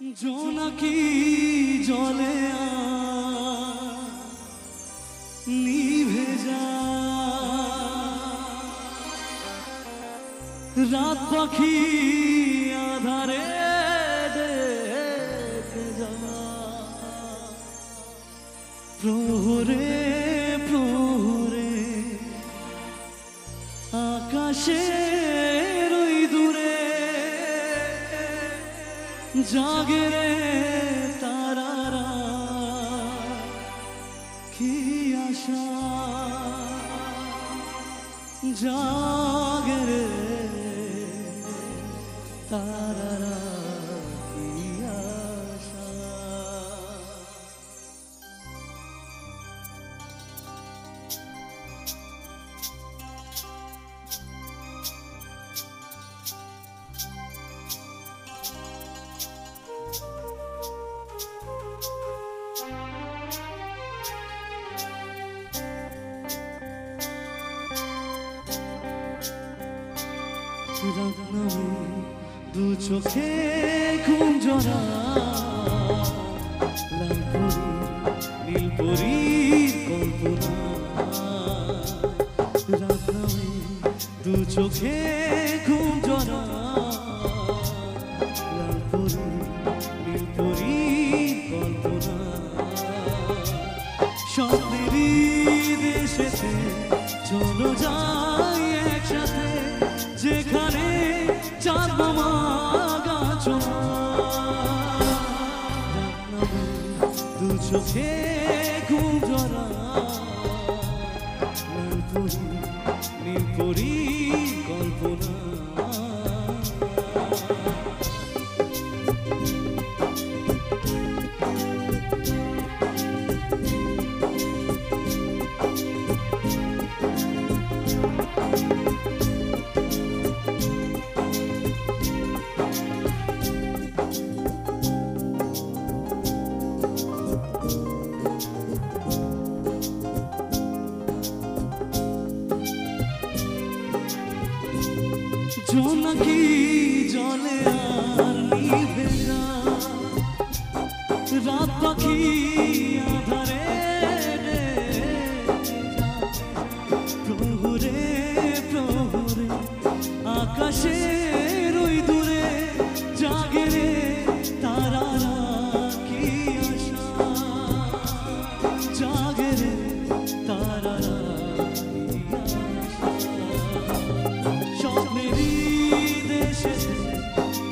জোনাকি জলে নিভে যা রাত পাখি আধারে ডেকে যা প্রহরে প্রহরে আকাশের ওই দূরে জাগে রে তারারা কি আশা জাগে রে তারারা কি আশা। রাত নামে দু চোখে ঘুম জড়া লাল পরি নীল পরীর কল্পনা। রাত নামে দু চোখে ঘুম জড়া লাল পরি নীল পরীর কল্পনা। স্বপ্নেরই দেশেতে চলো যাই একসাথে যেখানে চাঁদ মামা গাছো দু চোখে ঘুম জড়া লাল পরি নীল পরি কল্পনা। জোনাকি জলে আর নিভে যা রাত পাখি আধারে প্রহরে প্রহরে আকাশের ওই দূরে জাগে রে তারারা কি আশা জাগে রে তারারা কি আশা।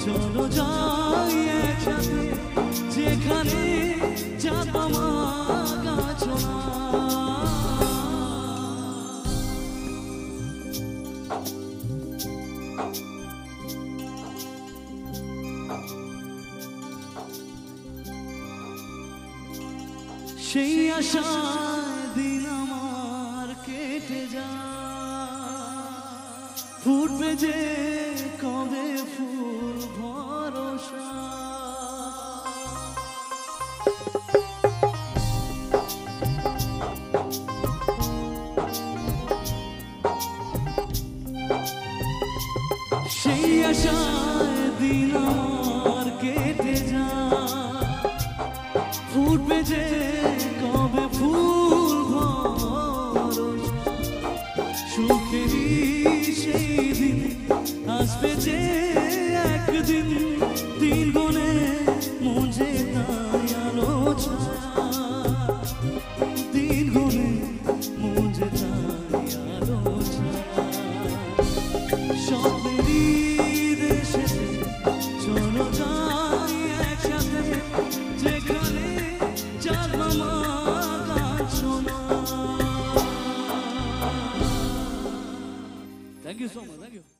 চলো যাই একসাথে যেখানে চাঁদ মামা গাছো সেই আশায় দিন আমার কেটে যা ফুটবে যে কবে ফুল ভরসা। সেই আশায় দিন আমার কেটে যা ফুটবে যে কবে ফুল ভরসা। সুখেরই সেই দিন আসবে যে একদিন দিন গুনে মন যে তাই আলো ছায়া দিন গুনে মন যে তাই আলো ছায়া। স্বপ্নেরই দেশে চলো যাই একসাথে যেখানে চাঁদ মামা গাছো না। Thank you so much. Thank you.